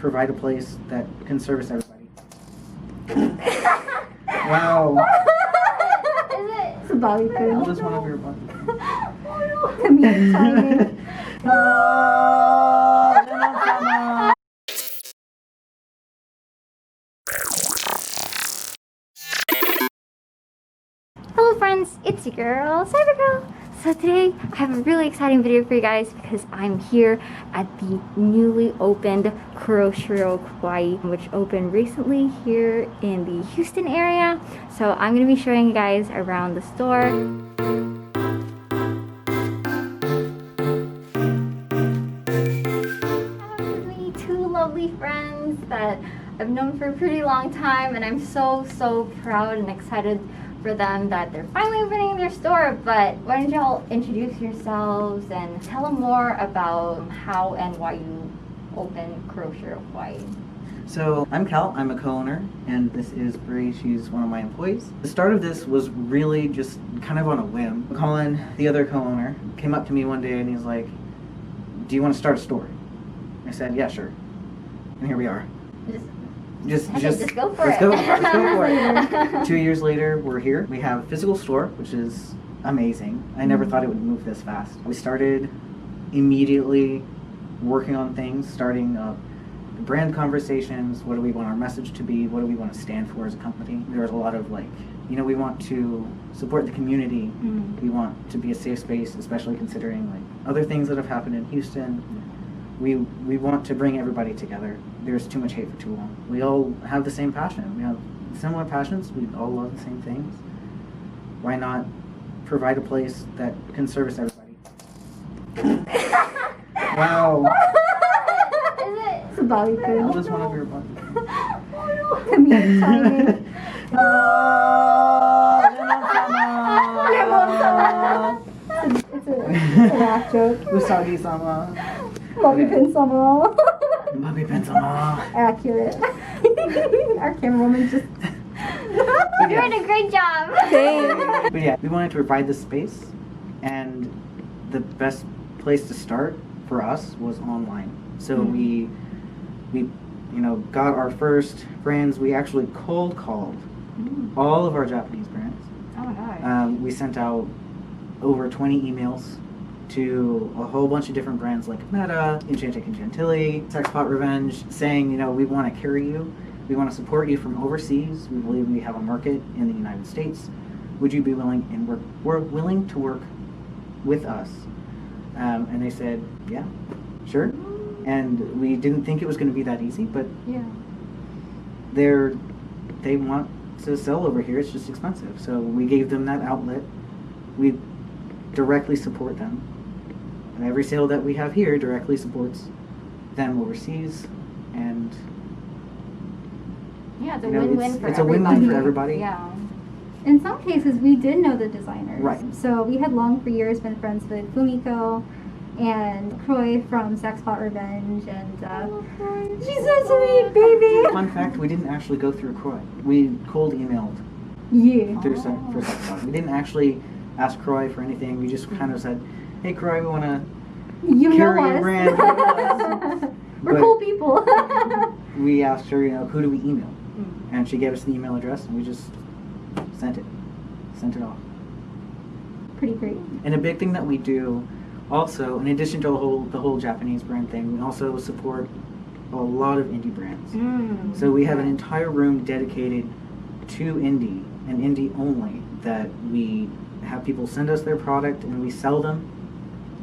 provide a place that can service everybody. Wow. Is it? It's a bobby pin. That was one of your buttons. Comedic timing. Hello friends, it's your girl, cybr.grl. So today I have a really exciting video for you guys because I'm here at the newly opened Kuroshiro Kawaii, which opened recently here in the Houston area. So I'm going to be showing you guys around the store. I have with me two lovely friends that I've known for a pretty long time, and I'm so proud and excited for them that they're finally opening their store. But why don't y'all introduce yourselves and tell them more about how and why you opened Kuroshiro Kawaii. So I'm Kal, I'm a co-owner, and this is Bree, she's one of my employees. The start of this was really just kind of on a whim. Colin, the other co-owner, came up to me one day and he's like, do you want to start a store? I said, yeah, sure. And here we are. Just go for let's it. Go for it. 2 years later, we're here. We have a physical store, which is amazing. I never thought it would move this fast. We started immediately working on things, starting brand conversations. What do we want our message to be? What do we want to stand for as a company? There's a lot of we want to support the community. We want to be a safe space, especially considering other things that have happened in Houston. We want to bring everybody together. There's too much hate for too long. We all have the same passion. We have similar passions. We all love the same things. Why not provide a place that can service everybody? Wow. Is it? It's a bobby pin. That was one of your buttons. Comedic timing. It's a laugh joke. Usagi-sama. Bobby pin sama. Bobby pin sama. Accurate. Our camerawoman just. You're doing a great job. But yeah, we wanted to provide this space, and the best place to start for us was online. So we got our first brands. We actually cold called all of our Japanese brands. Oh my gosh. We sent out over 20 emails to a whole bunch of different brands like Meta, Enchanted and Chantilly, Sexpot Revenge, saying, we want to carry you. We want to support you from overseas. We believe we have a market in the United States. Would you be willing? And we're willing to work with us. And they said, yeah, sure. And we didn't think it was going to be that easy, but yeah, they want to sell over here. It's just expensive. So we gave them that outlet. We directly support them. And every sale that we have here directly supports them overseas. And yeah, it's a win-win for everybody. It's a win-win for everybody. Yeah. In some cases, we did know the designers. Right. So we had long for years been friends with Fumiko and Croy from Sexpot Revenge, and she's so sweet, baby. Fun fact: we didn't actually go through Croy. We cold emailed through for Sexpot. We didn't actually ask Croy for anything. We just kind of said, "Hey, Croy, we want to carry your brand." We're cool people. We asked her, who do we email? And she gave us the email address, and we just sent it off. Pretty great. And a big thing that we do, also, in addition to the whole Japanese brand thing, we also support a lot of indie brands. So we have an entire room dedicated to indie and indie only, that we have people send us their product and we sell them.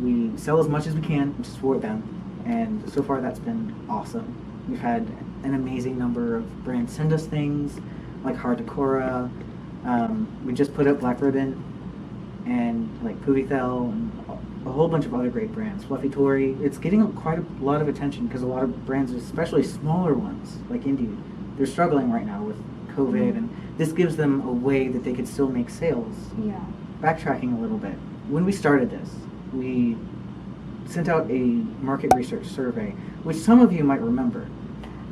We sell as much as we can to support them, and so far that's been awesome. We've had an amazing number of brands send us things like Hard Decora. We just put up Black Ribbon and Puvithel and a whole bunch of other great brands. Fluffy Tory. It's getting quite a lot of attention because a lot of brands, especially smaller ones like indie, they're struggling right now with COVID, and this gives them a way that they could still make sales. Yeah. Backtracking a little bit, when we started this, we sent out a market research survey, which some of you might remember.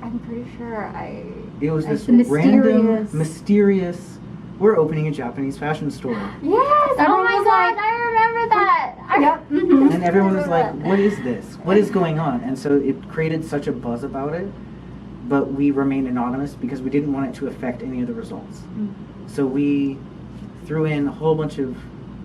I'm pretty sure It was this random, mysterious, we're opening a Japanese fashion store. Yes! Oh my god, I remember that! And everyone was like, what is this? What is going on? And so it created such a buzz about it but we remained anonymous because we didn't want it to affect any of the results. So we threw in a whole bunch of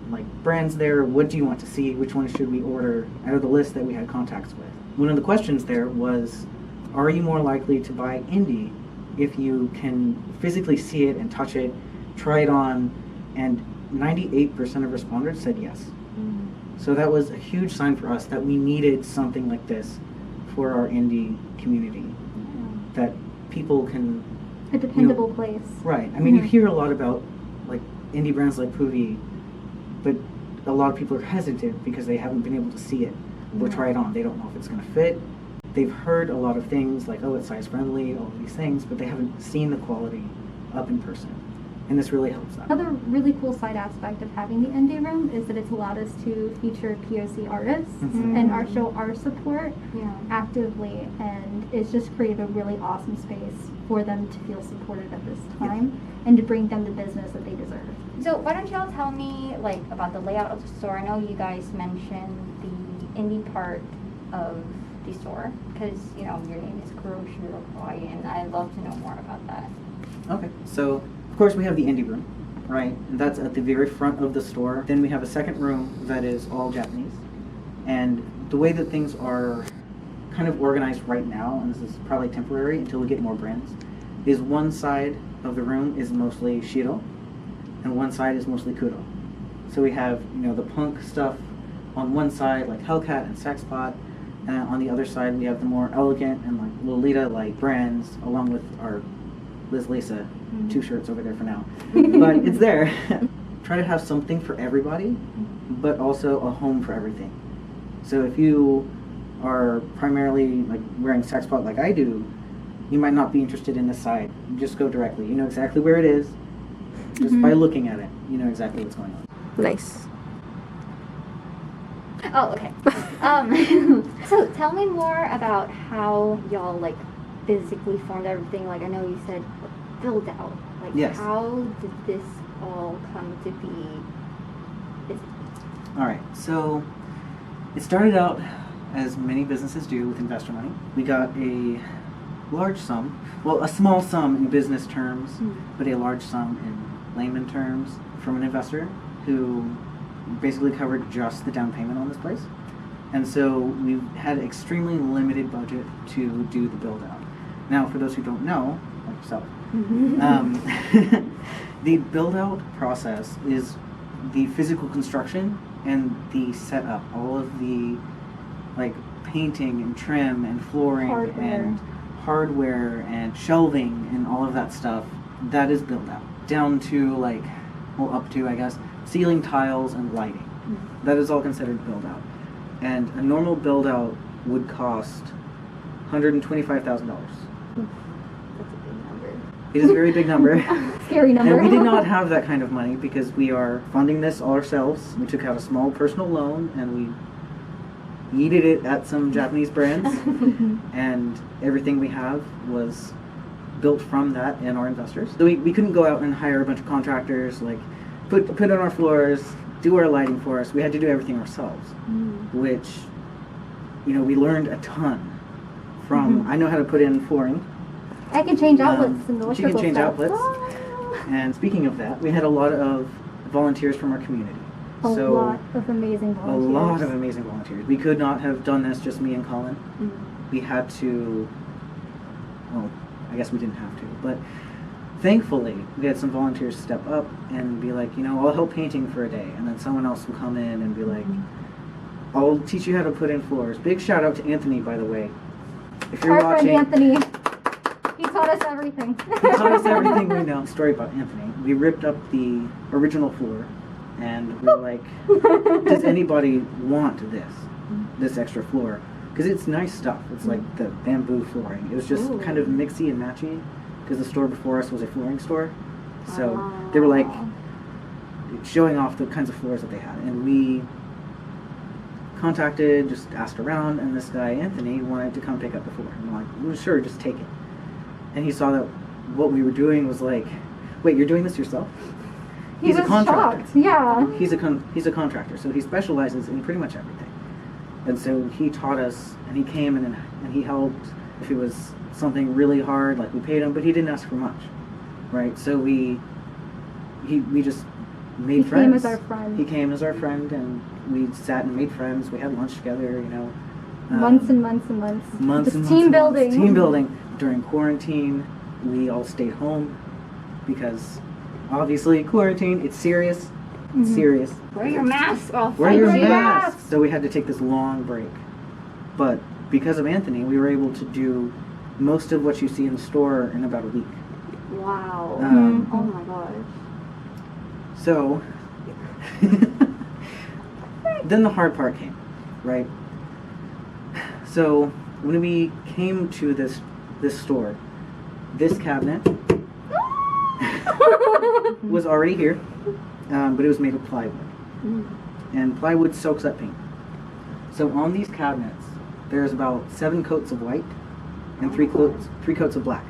like brands there. What do you want to see? Which one should we order out of the list that we had contacts with? One of the questions there was, are you more likely to buy indie if you can physically see it and touch it, try it on? And 98% of respondents said yes. So that was a huge sign for us that we needed something like this for our indie community, that people can... A dependable place. Right. I mean, you hear a lot about like indie brands like Puvi, but a lot of people are hesitant because they haven't been able to see it or try it on. They don't know if it's going to fit. They've heard a lot of things like, oh, it's size friendly, all of these things, but they haven't seen the quality up in person. And this really helps that. Another really cool side aspect of having the indie room is that it's allowed us to feature POC artists and show our support actively, and it's just created a really awesome space for them to feel supported at this time and to bring them the business that they deserve. So why don't y'all tell me like about the layout of the store? I know you guys mentioned the indie part of the store because you know your name is Kuroshiro Kawaii, and I'd love to know more about that. Okay, so of course we have the indie room, right? And that's at the very front of the store. Then we have a second room that is all Japanese. And the way that things are kind of organized right now, and this is probably temporary until we get more brands, is one side of the room is mostly Shiro, and one side is mostly Kuro. So we have, you know, the punk stuff on one side, like Hellcat and Sexpot, and on the other side we have the more elegant and like Lolita-like brands, along with our Liz Lisa 2 shirts over there for now. But it's there. Try to have something for everybody, but also a home for everything. So if you are primarily like wearing Sexpot like I do, you might not be interested in this side. You just go directly. You know exactly where it is. Just by looking at it, you know exactly what's going on. Nice. Oh, okay. So tell me more about how y'all like physically formed everything. Like I know you said build out. Like Yes. how did this all come to be? All right, so it started out as many businesses do with investor money. We got a large sum, well, a small sum in business terms, but a large sum in layman terms from an investor who basically covered just the down payment on this place. And so we had extremely limited budget to do the build out. Now, for those who don't know, like yourself, the build out process is the physical construction and the setup, all of the like painting and trim and flooring and hardware and shelving and all of that stuff. That is build out down to like, well, up to I guess ceiling tiles and lighting. That is all considered build out. And a normal build out would cost $125,000. That's a big number. It is a very big number. Scary number. And we did not have that kind of money because we are funding this all ourselves. We took out a small personal loan and we yeeted it at some Japanese brands. And everything we have was built from that and our investors. So we couldn't go out and hire a bunch of contractors, like put on our floors, do our lighting for us. We had to do everything ourselves, which, you know, we learned a ton from. I know how to put in flooring. I can change outlets and She electrical can change stuff. outlets. And speaking of that, we had a lot of volunteers from our community. A lot of amazing volunteers. A lot of amazing volunteers. We could not have done this just me and Colin. We had to, well, I guess we didn't have to, but thankfully we had some volunteers step up and be like, you know, I'll help painting for a day. And then someone else will come in and be like, I'll teach you how to put in floors. Big shout out to Anthony, by the way. If you're Our watching, friend Anthony. He taught us everything. he taught us everything we know. Story about Anthony. We ripped up the original floor and we were like, does anybody want this extra floor? Because it's nice stuff. It's like the bamboo flooring. It was just kind of mixy and matchy because the store before us was a flooring store. So they were like showing off the kinds of floors that they had. And we contacted, just asked around, and this guy, Anthony, wanted to come pick up the floor. And we're like, well, sure, just take it. And he saw that what we were doing was like, wait, you're doing this yourself? He's a contractor. Shocked. Yeah. He's a contractor, so he specializes in pretty much everything. And so he taught us, and he came and he helped. If it was something really hard, like we paid him, but he didn't ask for much, right? So we just made friends. He came as our friend. He came as our friend, and we sat and made friends. We had lunch together, you know. Months and months and months. Months Just and team months and building. months. Team building. During quarantine, we all stayed home because obviously quarantine, it's serious. It's serious. Wear your mask. Or Wear your Wear your mask. mask. So we had to take this long break. But because of Anthony, we were able to do most of what you see in the store in about a week. Wow. Um, Oh my gosh. So, then the hard part came, right? So, when we came to this store, this cabinet was already here, but it was made of plywood. And plywood soaks up paint. So on these cabinets, there's about 7 coats of white and 3 coats of black.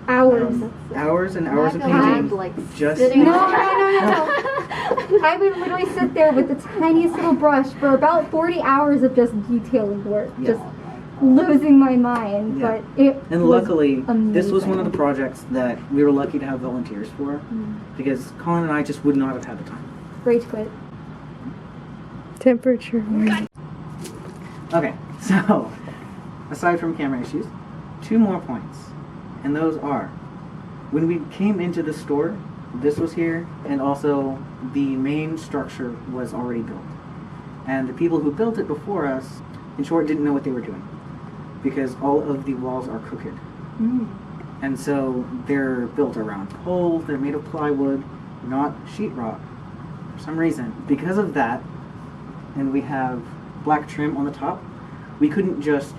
Hours. Hours and hours of I feel bad, painting. like, Just sitting No, there. I would literally sit there with the tiniest little brush for about 40 hours of just detailing work, Yeah. just losing my mind. Yeah. But it And was luckily, this was one of amazing. the projects that we were lucky to have volunteers for, because Colin and I just would not have had the time. Rage quit. Temperature. Okay, so aside from camera issues, 2 more points, and those are, when we came into the store, this was here, and also the main structure was already built. And the people who built it before us, in short, didn't know what they were doing, because all of the walls are crooked. And so they're built around poles, they're made of plywood, not sheetrock, for some reason. Because of that, and we have black trim on the top, we couldn't just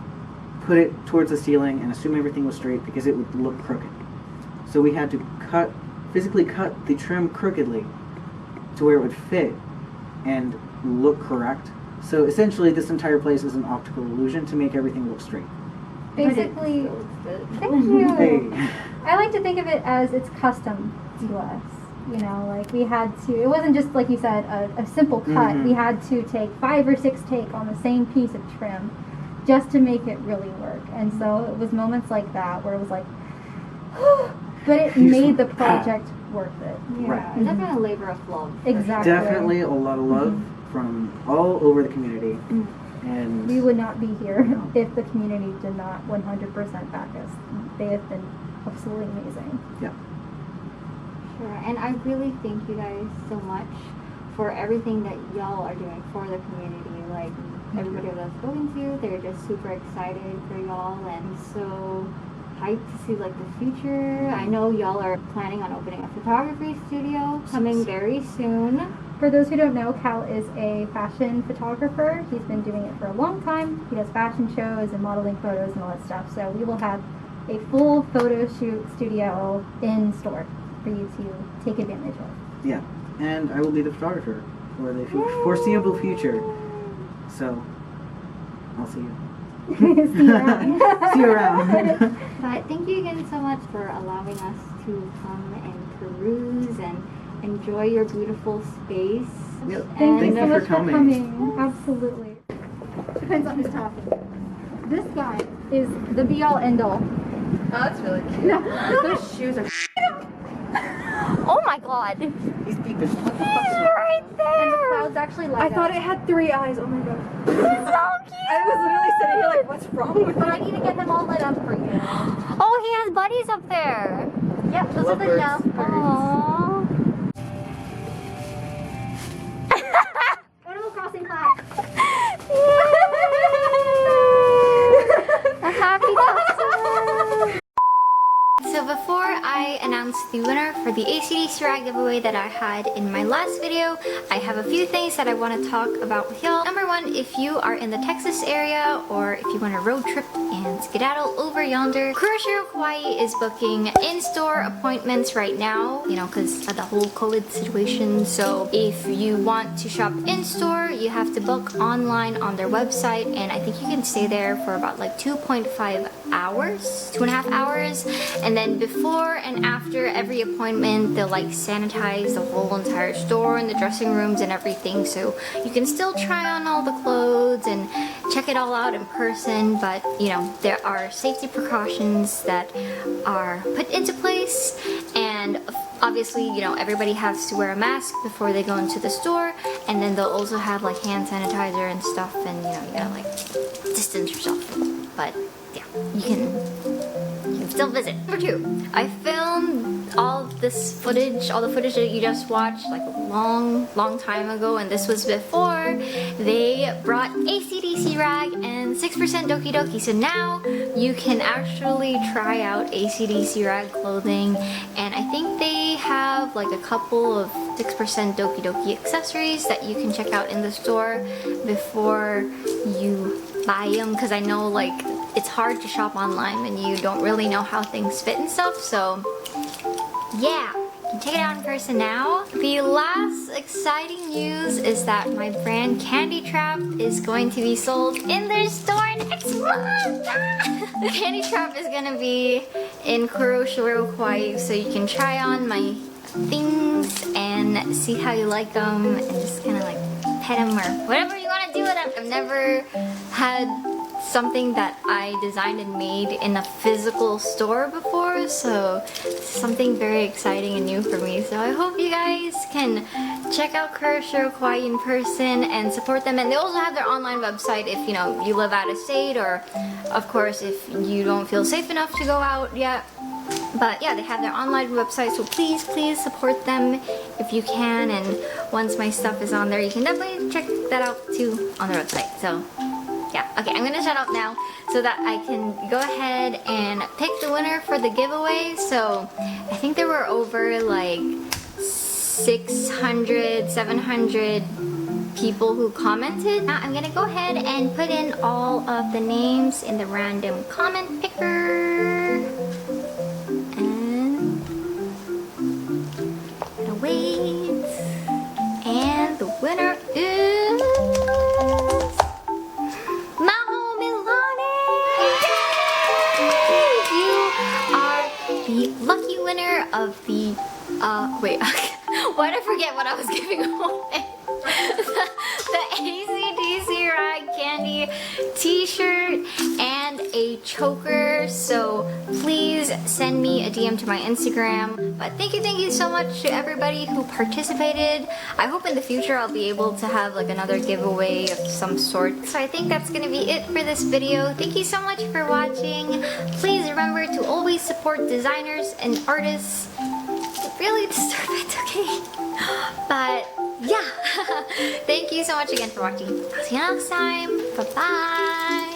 put it towards the ceiling and assume everything was straight because it would look crooked. So we had to physically cut the trim crookedly to where it would fit and look correct. So essentially this entire place is an optical illusion to make everything look straight. Basically, Good. thank you. Hey. I like to think of it as it's custom to us. You know, like we had to, it wasn't just like you said, a simple cut. Mhm. We had to take 5 or 6 take on the same piece of trim just to make it really work. And so it was moments like that where it was like, but it made the project worth it. Yeah, Right. it's definitely a labor of love. for Exactly. Definitely a lot of love from all over the community. And We would not be here if the community did not 100% back us. They have been absolutely amazing. yeah. Sure, and I really thank you guys so much for everything that y'all are doing for the community. Like everybody that I've spoken to, they're just super excited for y'all and so hyped to see like the future. I know y'all are planning on opening a photography studio coming very soon. For those who don't know, Cal is a fashion photographer. He's been doing it for a long time. He does fashion shows and modeling photos and all that stuff. So we will have a full photo shoot studio in store for you to take advantage of. Yeah. And I will be the photographer for the foreseeable future. So I'll see you. See you around. See you around. But thank you again so much for allowing us to come and peruse and enjoy your beautiful space. Yep. Thank you Thank so you much for for coming. coming. Absolutely. Depends on who's talking. This guy is the be all end all. Oh, that's really cute. No. Those shoes are. Oh my god! He's peeping. He's right And the there! clouds actually light I thought up. it had 3 eyes. Oh my god. He's so cute! I was literally sitting here like, what's wrong with But I need to get them all lit up for you. Oh, he has buddies up there! Yep, those are the Lovebirds. now. Aww. Animal Crossing class. A happy customer! So before I announce the winner for the ACD swag giveaway that I had in my last video, I have a few things that I want to talk about with y'all. Number one, if you are in the Texas area or if you want to road trip and skedaddle over yonder, Kuroshiro Kawaii is booking in-store appointments right now, you know, because of the whole COVID situation. So if you want to shop in-store, you have to book online on their website, and I think you can stay there for about like 2.5 hours, 2.5 hours. And then before and after every appointment, they'll like sanitize the whole entire store and the dressing rooms and everything, so you can still try on all the clothes and check it all out in person, but you know, there are safety precautions that are put into place, and obviously, you know, everybody has to wear a mask before they go into the store, and then they'll also have like hand sanitizer and stuff, and you know, you gotta like distance yourself. But yeah, you can still visit. Number 2, I filmed all this footage, all the footage that you just watched like a long time ago, and this was before they brought AC/DC rag and 6% Doki Doki. So now you can actually try out AC/DC rag clothing, and I think they have like a couple of 6% Doki Doki accessories that you can check out in the store before you buy them, because I know like it's hard to shop online and you don't really know how things fit and stuff. So yeah, you can check it out in person now. The last exciting news is that my brand Candy Trap is going to be sold in their store next month. Candy Trap is gonna be in Kuroshiro Kawaii, so you can try on my things and see how you like them, and just kind of like pet them or whatever you want to do with them. I've never had something that I designed and made in a physical store before, so it's something very exciting and new for me. So I hope you guys can check out Kuroshiro Kawaii in person and support them. And they also have their online website if you know you live out of state, or of course if you don't feel safe enough to go out yet. But yeah, they have their online website, so please support them if you can. And once my stuff is on there, you can definitely check that out too on their website. So yeah, okay, I'm gonna shut up now so that I can go ahead and pick the winner for the giveaway. So I think there were over like 600, 700 people who commented. Now I'm gonna go ahead and put in all of the names in the random comment picker. And gonna wait. And the winner is the lucky winner of the wait, why did I forget what I was giving away? the AC/DC rag candy t-shirt and a choker. So please send me a DM to my Instagram. But thank you so much to everybody who participated. I hope in the future I'll be able to have like another giveaway of some sort. So I think that's gonna be it for this video. Thank you so much for watching. Please remember to always support designers and artists. Really disturb it, okay? But yeah, thank you so much again for watching. I'll see you next time. Bye bye.